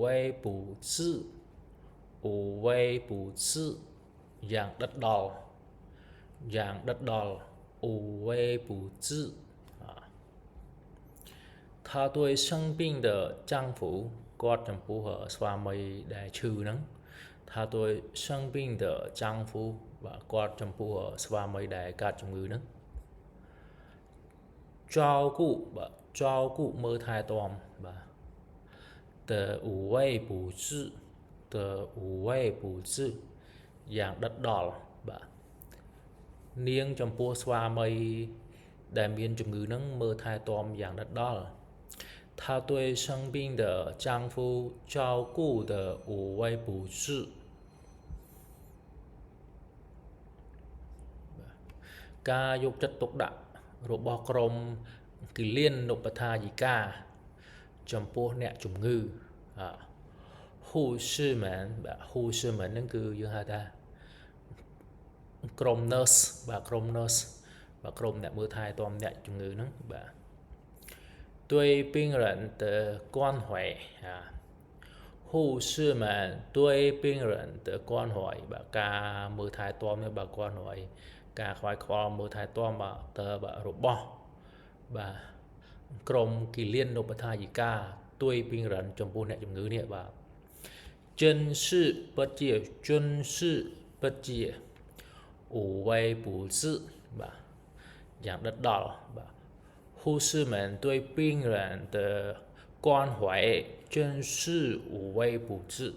味不至无微不至อย่างđất đỏ无微不至他对生病的丈夫 គាត់ចំពោះស្វាមីដែលឈឺហ្នឹងថាដោយ生病的丈夫បាទគាត់ចំពោះស្វាមីដែលកើតជំងឺហ្នឹង照顾បាទ照顾មើលថែទាំបាទ的无微不至的无微不至យ៉ាងដិតដល់បាទនាងចំពោះស្វាមីដែលមានជំងឺហ្នឹងមើលថែទាំយ៉ាងដិតដល់他对生病的丈夫照顾的无微不至ការយកចិត្តទុកដាក់របស់ក្រុមគិលានុបដ្ឋាយិកាចំពោះអ្នកជំងឺ护士们បាទ护士们ហ្នឹងគឺយើងហៅថាក្រុម nurse បាទក្រុម nurse បាទក្រុមអ្នកមើលថែទាំអ្នកជំងឺហ្នឹងបាទ对病人的关怀护士们对病人的关怀បាទការមើលថែទាំនេះបាទ关怀ការខ្វាយខ្វល់មើលថែទាំបាទរបស់បាទក្រុមគិលានុបដ្ឋាយិកា对病人ចំពោះអ្នកជំងឺនេះបាទ真是ពិតជា真是ពិតជា无微不至បាទយ៉ាងដិតដល់បាទ护士们对病人的关怀真是无微不至